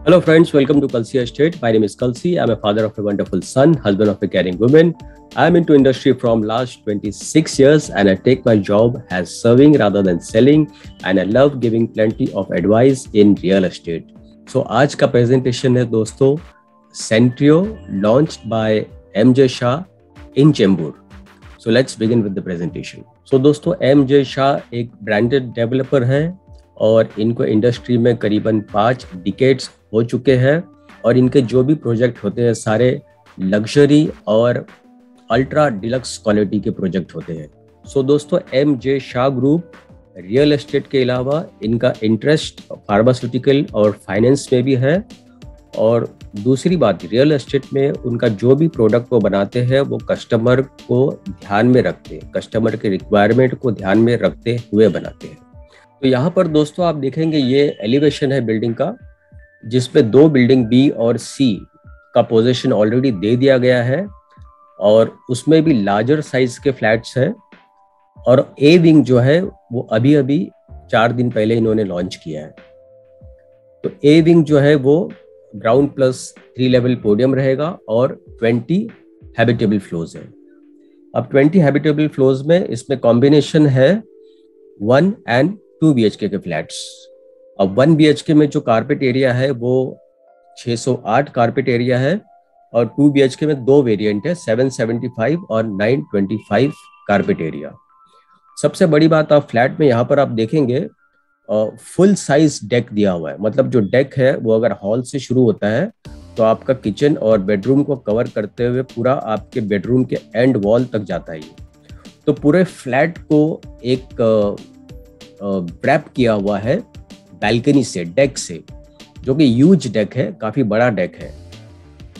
Hello, friends. Welcome to Kalsi Estate. My name is Kalsi. I'm a father of a wonderful son, husband of a caring woman. I'm into industry from last 26 years, and I take my job as serving rather than selling. And I love giving plenty of advice in real estate. So आज का presentation है दोस्तों Centrio launched by MJ Shah in Chembur. So let's begin with the presentation. So दोस्तों MJ Shah एक branded developer है और इनको industry में करीबन 5 डिकेड्स हो चुके हैं और इनके जो भी प्रोजेक्ट होते हैं सारे लग्जरी और अल्ट्रा डिलक्स क्वालिटी के प्रोजेक्ट होते हैं। सो दोस्तों MJ Shah group real estate के अलावा इनका इंटरेस्ट फार्मास्यूटिकल और फाइनेंस में भी है। और दूसरी बात, रियल एस्टेट में उनका जो भी प्रोडक्ट वो बनाते हैं वो कस्टमर को ध्यान में रखते हैं, कस्टमर के रिक्वायरमेंट को ध्यान में रखते हुए बनाते हैं। तो यहाँ पर दोस्तों आप देखेंगे ये एलिवेशन है बिल्डिंग का, जिसमें 2 बिल्डिंग बी और सी का पोजीशन ऑलरेडी दे दिया गया है और उसमें भी लार्जर साइज के फ्लैट्स हैं। और ए विंग जो है वो अभी 4 दिन पहले इन्होंने लॉन्च किया है। तो ए विंग जो है वो ग्राउंड प्लस 3 लेवल पोडियम रहेगा और 20 हैबिटेबल फ्लोर्स है। अब 20 हैबिटेबल फ्लोर्स में इसमें कॉम्बिनेशन है 1 and 2 BHK के फ्लैट्स। अब 1 BHK में जो कारपेट एरिया है वो 608 कारपेट एरिया है और 2 BHK में 2 वेरिएंट है, 775 और 925 कारपेट एरिया। सबसे बड़ी बात, आप फ्लैट में यहाँ पर आप देखेंगे फुल साइज डेक दिया हुआ है। मतलब जो डेक है वो अगर हॉल से शुरू होता है तो आपका किचन और बेडरूम को कवर करते हुए पूरा आपके बेडरूम के एंड वॉल तक जाता है। तो पूरे फ्लैट को एक रैप किया हुआ है बैल्कनी से, डेक से, जो कि ह्यूज डेक है, काफी बड़ा डेक है।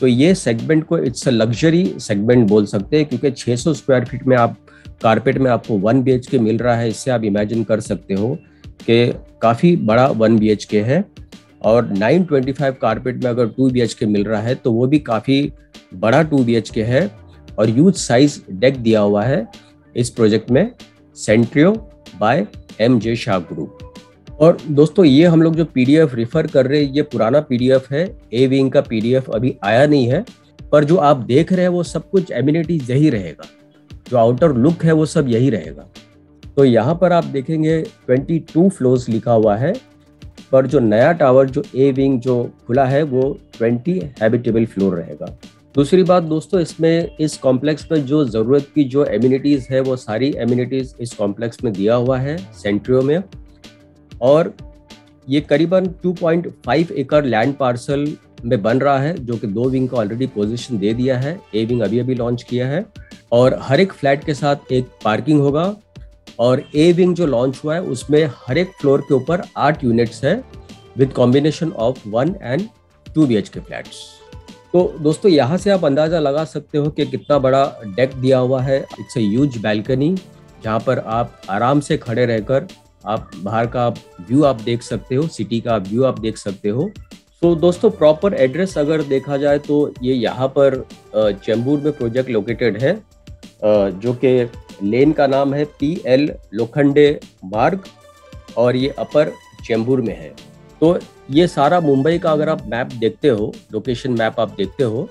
तो ये सेगमेंट को इट्स अ लग्जरी सेगमेंट बोल सकते हैं, क्योंकि 600 स्क्वायर फीट में आप कारपेट में आपको 1 BHK मिल रहा है। इससे आप इमेजिन कर सकते हो कि काफी बड़ा 1 BHK है। और 925 कारपेट में अगर 2 BHK मिल रहा है तो वो भी काफी बड़ा 2 BHK है और ह्यूज साइज डेक दिया हुआ है इस प्रोजेक्ट में, Centrio by MJ Shah group. और दोस्तों ये हम लोग जो PDF रिफर कर रहे हैं ये पुराना PDF है, ए विंग का PDF अभी आया नहीं है, पर जो आप देख रहे हैं वो सब कुछ एमिनिटीज यही रहेगा, जो आउटर लुक है वो सब यही रहेगा। तो यहाँ पर आप देखेंगे 22 फ्लोर्स लिखा हुआ है, पर जो नया टावर जो ए विंग जो खुला है वो 20 हैबिटेबल फ्लोर रहेगा। दूसरी बात दोस्तों, इसमें इस कॉम्प्लेक्स में जो ज़रूरत की जो एमिनिटीज़ है वो सारी एमिनिटीज़ इस कॉम्प्लेक्स में दिया हुआ है सेंट्रियो में। और ये करीबन 2.5 एकड़ लैंड पार्सल में बन रहा है, जो कि 2 विंग को ऑलरेडी पोजीशन दे दिया है। ए विंग अभी लॉन्च किया है और हर एक फ्लैट के साथ एक पार्किंग होगा। और ए विंग जो लॉन्च हुआ है उसमें हर एक फ्लोर के ऊपर 8 यूनिट्स है with combination of 1 and 2 BHK flats. तो दोस्तों यहाँ से आप अंदाजा लगा सकते हो कि कितना बड़ा डेक दिया हुआ है। इट्स अ ह्यूज बैल्कनी, जहाँ पर आप आराम से खड़े रहकर आप बाहर का व्यू आप देख सकते हो, सिटी का व्यू आप देख सकते हो। तो दोस्तों प्रॉपर एड्रेस अगर देखा जाए तो ये यहाँ पर चेंबूर में प्रोजेक्ट लोकेटेड है, जो कि लेन का नाम है PL लोखंडे मार्ग और ये अपर चेंबूर में है। तो ये सारा मुंबई का अगर आप मैप देखते हो, लोकेशन मैप आप देखते हो,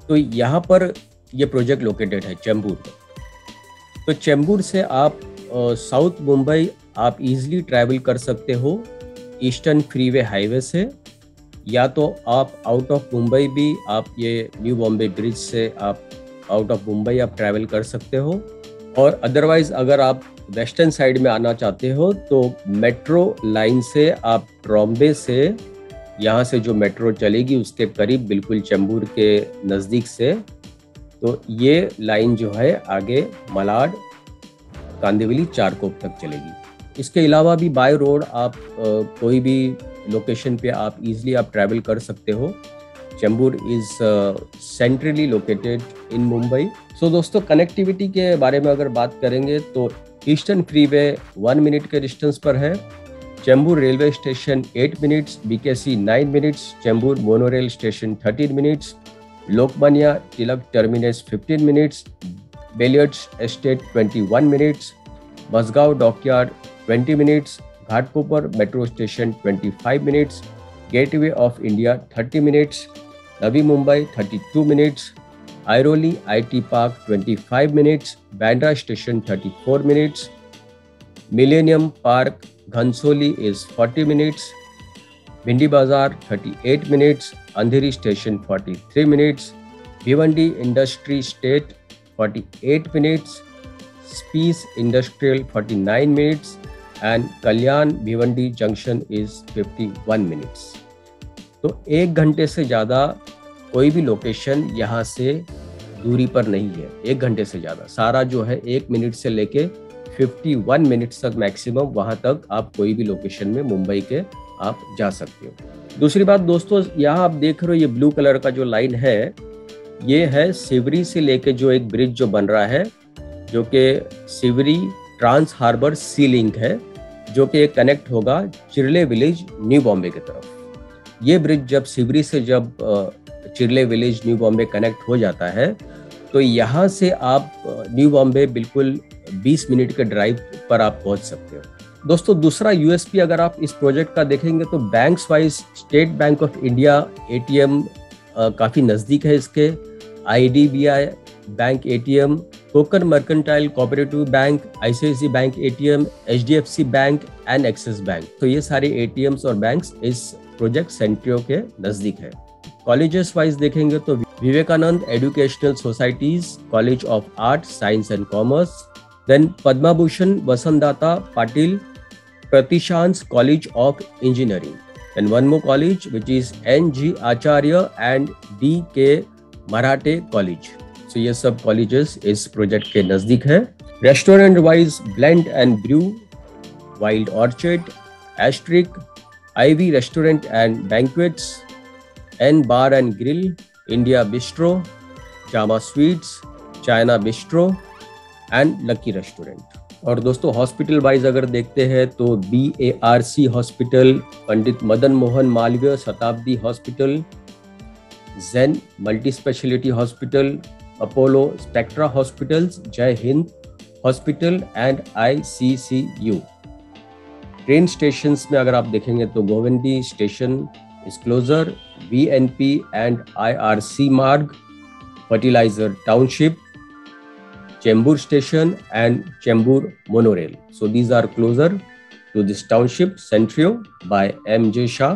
तो यहाँ पर ये प्रोजेक्ट लोकेटेड है चेंबूर में। तो चेंबूर से आप साउथ मुंबई आप इजीली ट्रैवल कर सकते हो ईस्टर्न फ्रीवे हाईवे से, या तो आप आउट ऑफ मुंबई भी आप ये न्यू बॉम्बे ब्रिज से आप आउट ऑफ मुंबई आप ट्रैवल कर सकते हो। और अदरवाइज अगर आप वेस्टर्न साइड में आना चाहते हो तो मेट्रो लाइन से आप ट्रॉम्बे से, यहाँ से जो मेट्रो चलेगी उसके करीब बिल्कुल चेंबूर के नज़दीक से, तो ये लाइन जो है आगे मलाड कांदिवली चारकोप तक चलेगी। इसके अलावा भी बाय रोड आप कोई भी लोकेशन पे आप इजीली आप ट्रैवल कर सकते हो। Chembur is centrally located in Mumbai. So दोस्तों कनेक्टिविटी के बारे में अगर बात करेंगे तो ईस्टर्न फ्रीवे 1 मिनट के डिस्टेंस पर है, Chembur railway station 8 minutes, BKC 9 minutes, Chembur monorail station 13 minutes, Lokmanya Tilak terminus 15 minutes, Ballard Estate 21 minutes, Mazgaon dockyard 20 minutes, Ghatkopar metro station 25 minutes, Gateway of India 30 minutes, Navi Mumbai 32 minutes, Airoli IT Park 25 minutes, Bandra Station 34 minutes, Millennium Park Ghansoli is 40 minutes, Bindi Bazaar 38 minutes, Andheri Station 43 minutes, Bhiwandi Industry State 48 minutes, Space Industrial 49 minutes, and Kalyan Bhiwandi Junction is 51 minutes. तो 1 घंटे से ज़्यादा कोई भी location यहाँ से दूरी पर नहीं है. 1 घंटे से ज़्यादा सारा जो है 1 मिनट से लेके 51 मिनट्स तक मैक्सिमम वहाँ तक आप कोई भी लोकेशन में मुंबई के आप जा सकते हो. दूसरी बात दोस्तों, यहाँ आप देख रहे हो ये ब्लू कलर का जो लाइन है, ये है सिवरी से लेके जो एक ब्रिज जो बन रहा है, जो कि Sewri trans harbour sea link है, जो कि कनेक्ट होगा चिरले विलेज न्यू बॉम्बे की तरफ. ये ब्रिज जब सिवरी से जब Chirle village new Bombay connect हो जाता है, तो यहाँ से आप न्यू बॉम्बे बिल्कुल 20 मिनट के ड्राइव पर आप पहुँच सकते हो. दोस्तों दूसरा यूएसपी अगर आप इस प्रोजेक्ट का देखेंगे तो banks wise state bank of India ATM काफ़ी नज़दीक है इसके, IDBI bank ATM, Konkan mercantile cooperative bank, ICIC bank ATM, HDFC bank and Axis bank. तो ये सारे एटीएम्स और बैंक्स इस प्रोजेक्ट सेंट्रियो के नज़दीक है. कॉलेजेस वाइज देखेंगे तो Vivekanand educational societies, college of art science and commerce, then Padma Bhushan Vasantdada Patil Pratishan's College of Engineering, and one more college which is N.G. Acharya and D.K. Marathe College. So ये सब colleges इस project के नज़दीक है. Restaurant wise Blend and Brew, Wild Orchard, Asterisk, Ivy Restaurant and Banquets, N Bar and Grill, India Bistro, Jama Sweets, China Bistro and Lucky Restaurant. और दोस्तों hospital wise अगर देखते हैं तो BARC hospital, Pandit Madan Mohan Malaviya Shatabdi hospital, Jain multi speciality hospital, Apollo Spectra hospitals, Jai Hind hospital and ICCU. Train stations में अगर आप देखेंगे तो Govandi station is closer, VNP and IRC Marg, fertiliser township, Chembur Station and Chembur Monorail. So these are closer to this township Centrio by M.J. Shah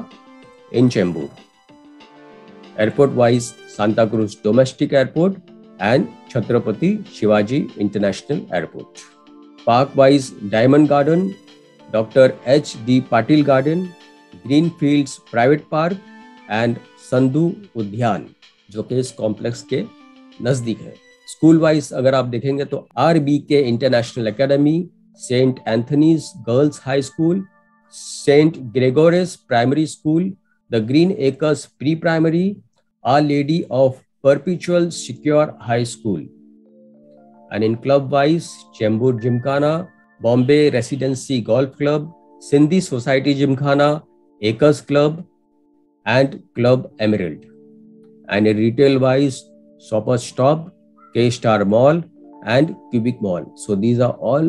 in Chembur. Airport wise Santa Cruz Domestic Airport and Chhatrapati Shivaji International Airport. Park wise Diamond Garden, Dr. H.D. Patil Garden, Greenfields Private Park and Sandhu Udyan, जो कि इस complex के नजदीक है. School wise अगर आप देखेंगे तो RBK international academy, saint Anthony's girls high school, saint Gregorios primary school, the green acres pre primary, our lady of perpetual succour high school. And in club wise Chembur gymkhana, Bombay residency golf club, Sindhi society gymkhana, acres club and club emerald. And in retail wise shopper stop, K-Star Mall and Cubic Mall. So these are all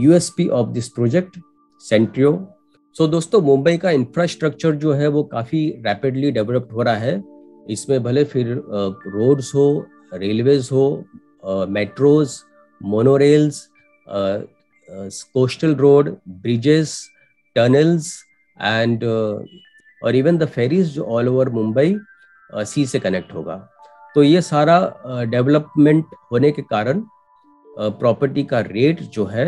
USP of this project, Centrio. So दोस्तों मुंबई का infrastructure जो है वो काफ़ी rapidly develop हो रहा है. इसमें भले फिर रोड्स हो, रेलवेज हो, metros, monorails, coastal road, bridges, tunnels and और इवन द फेरीज जो ऑल ओवर मुंबई सी से कनेक्ट होगा. तो ये सारा डेवलपमेंट होने के कारण प्रॉपर्टी का रेट जो है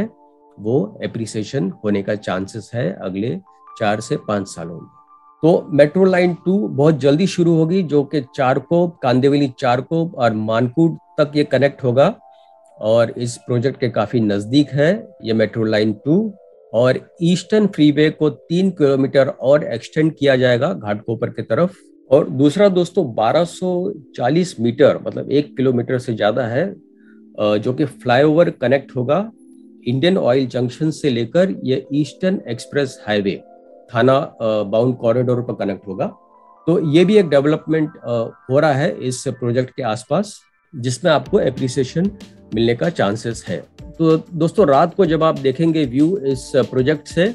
वो एप्रिसिएशन होने का चांसेस है अगले 4 से 5 सालों में. तो मेट्रो लाइन 2 बहुत जल्दी शुरू होगी, जो कि चारकोप, कांदिवली चारकोप और मानकूट तक ये कनेक्ट होगा और इस प्रोजेक्ट के काफ़ी नज़दीक है ये मेट्रो लाइन 2. और ईस्टर्न फ्रीवे को 3 किलोमीटर और एक्सटेंड किया जाएगा घाटकोपर की तरफ. और दूसरा दोस्तों 1240 मीटर मतलब 1 किलोमीटर से ज़्यादा है जो कि फ्लाईओवर कनेक्ट होगा इंडियन ऑयल जंक्शन से लेकर ये ईस्टर्न एक्सप्रेस हाईवे थाना बाउंड कॉरिडोर पर कनेक्ट होगा. तो ये भी एक डेवलपमेंट हो रहा है इस प्रोजेक्ट के आसपास, जिसमें आपको एप्रिसिएशन मिलने का चांसेस है. तो दोस्तों रात को जब आप देखेंगे व्यू इस प्रोजेक्ट से,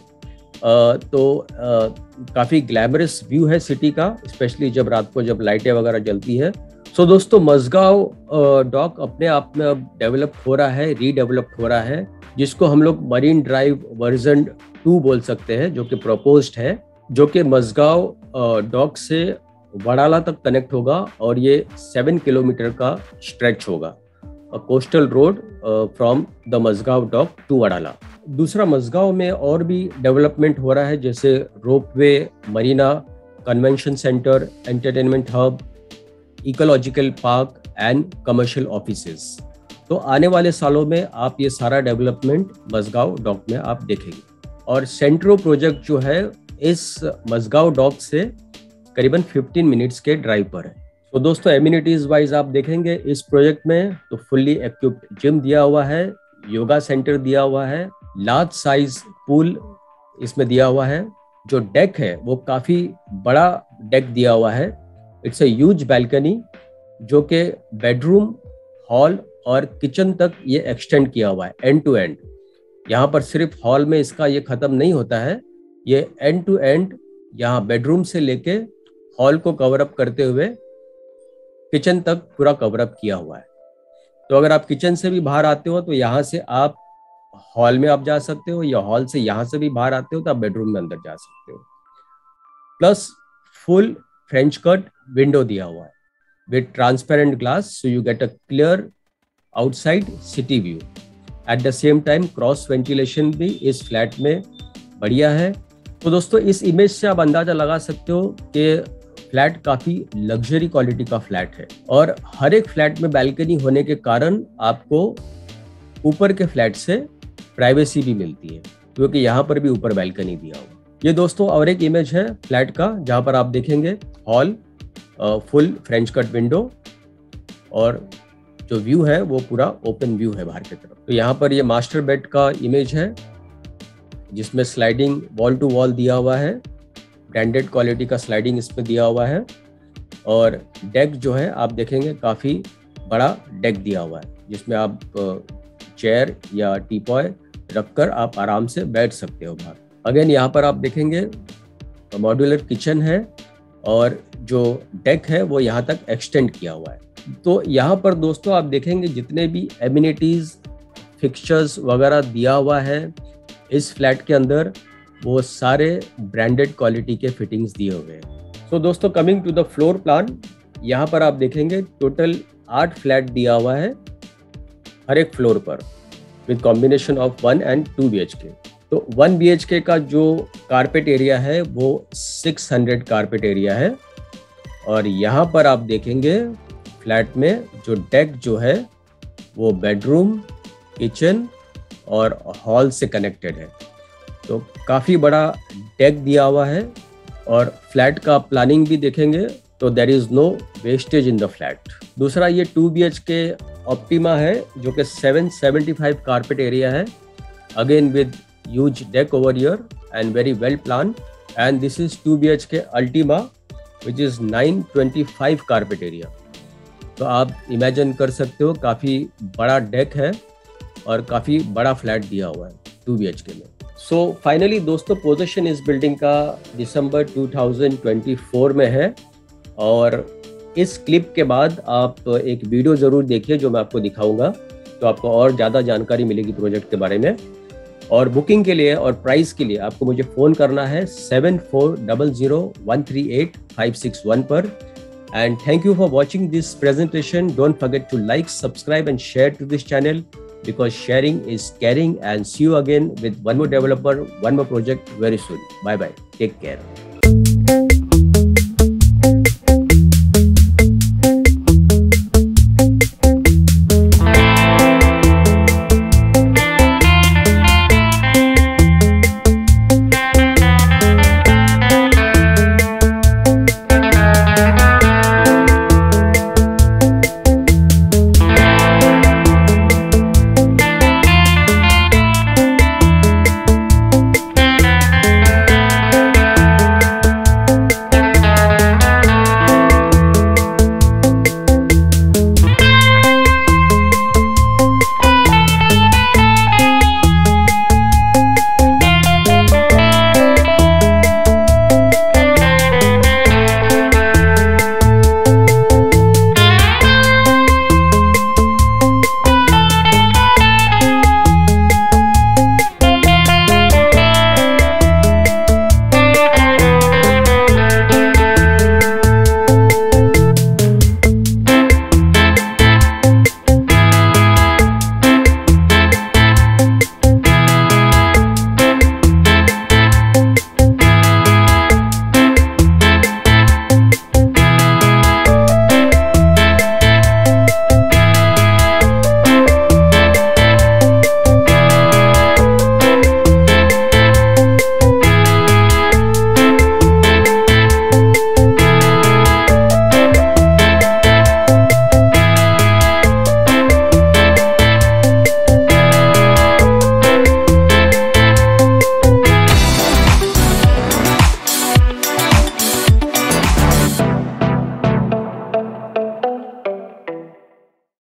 काफ़ी ग्लैमरस व्यू है सिटी का, स्पेशली जब रात को जब लाइटें वगैरह जलती है। सो दोस्तों, मझगांव डॉक अपने आप में अब डेवलप हो रहा है, रीडेवलप्ड हो रहा है, जिसको हम लोग मरीन ड्राइव वर्जन 2 बोल सकते हैं, जो कि प्रपोज्ड है, जो कि मझगांव डॉक से वडाला तक कनेक्ट होगा और ये 7 किलोमीटर का स्ट्रेच होगा, coastal road from the Mazgaon dock to Wadala. दूसरा, मझगांव में और भी डेवलपमेंट हो रहा है, जैसे ropeway, Marina, convention centre, entertainment hub, ecological park and commercial offices. तो आने वाले सालों में आप ये सारा डेवलपमेंट मझगांव डॉक में आप देखेंगे। और सेंट्रो प्रोजेक्ट जो है इस मझगांव डॉक से करीबन 15 मिनट्स के ड्राइव पर है। तो दोस्तों, एमिनिटीज वाइज आप देखेंगे इस प्रोजेक्ट में तो फुल्ली इक्विप्ड जिम दिया हुआ है, योगा सेंटर दिया हुआ है, लार्ज साइज पूल इसमें दिया हुआ है। जो डेक है वो काफी बड़ा डेक दिया हुआ है। इट्स ए ह्यूज बैल्कनी जो कि बेडरूम, हॉल और किचन तक ये एक्सटेंड किया हुआ है, एंड टू एंड। यहाँ पर सिर्फ हॉल में इसका ये खत्म नहीं होता है, ये एंड टू एंड यहाँ बेडरूम से लेके हॉल को कवर अप करते हुए किचन तक पूरा कवर अप किया हुआ है। तो अगर आप किचन से भी बाहर आते हो तो यहाँ से आप हॉल में आप जा सकते हो, या हॉल से यहाँ से भी बाहर आते हो तो आप बेडरूम में अंदर जा सकते हो। Plus full French cut window दिया हुआ है with transparent glass, so you get a clear outside city view. At the same time cross ventilation भी इस फ्लैट में बढ़िया है। तो दोस्तों, इस इमेज से आप अंदाजा लगा सकते हो कि फ्लैट काफी लग्जरी क्वालिटी का फ्लैट है, और हर एक फ्लैट में बैल्कनी होने के कारण आपको ऊपर के फ्लैट से प्राइवेसी भी मिलती है, क्योंकि यहाँ पर भी ऊपर बैल्कनी दिया हुआ। ये दोस्तों और एक इमेज है फ्लैट का, जहाँ पर आप देखेंगे hall, full French cut window, और जो व्यू है वो पूरा ओपन व्यू है बाहर की तरफ। तो यहाँ पर ये मास्टर बेड का इमेज है, जिसमें स्लाइडिंग वॉल टू वॉल दिया हुआ है, ब्रांडेड क्वालिटी का स्लाइडिंग इसमें दिया हुआ है। और डेक जो है आप देखेंगे काफ़ी बड़ा डेक दिया हुआ है, जिसमें आप चेयर या टीपॉय रखकर आप आराम से बैठ सकते हो बाहर। अगेन यहाँ पर आप देखेंगे मॉड्यूलर किचन है, और जो डेक है वो यहाँ तक एक्सटेंड किया हुआ है। तो यहाँ पर दोस्तों आप देखेंगे जितने भी एमिनिटीज, फिक्सचर्स वगैरह दिया हुआ है इस फ्लैट के अंदर, वो सारे ब्रांडेड क्वालिटी के फिटिंग्स दिए हुए हैं। सो दोस्तों, coming to the floor plan, यहाँ पर आप देखेंगे टोटल 8 फ्लैट दिया हुआ है हर एक फ्लोर पर, with combination of 1 and 2 BHK। तो 1 BHK का जो कारपेट एरिया है वो 600 कारपेट एरिया है, और यहाँ पर आप देखेंगे फ्लैट में जो डेक जो है वो बेडरूम, किचन और हॉल से कनेक्टेड है। तो काफ़ी बड़ा डेक दिया हुआ है, और फ्लैट का प्लानिंग भी देखेंगे तो there is no wastage in the flat. दूसरा, ये 2 BHK ऑप्टिमा है, जो कि 775 कारपेट एरिया है, again with huge deck over here and very well plan. And this is 2 BHK Ultima which is 925 carpet area. तो आप इमेजिन कर सकते हो काफ़ी बड़ा डेक है और काफ़ी बड़ा फ्लैट दिया हुआ है 2 BHK में। सो फाइनली दोस्तों, पोजीशन इस बिल्डिंग का दिसंबर 2024 में है, और इस क्लिप के बाद आप एक वीडियो ज़रूर देखिए जो मैं आपको दिखाऊंगा, तो आपको और ज़्यादा जानकारी मिलेगी प्रोजेक्ट के बारे में। और बुकिंग के लिए और प्राइस के लिए आपको मुझे फ़ोन करना है 7400138561 पर। And thank you for watching this presentation. Don't forget to like, subscribe and share to this channel, because sharing is caring. And see you again with one more developer, one more project very soon. Bye bye. Take care.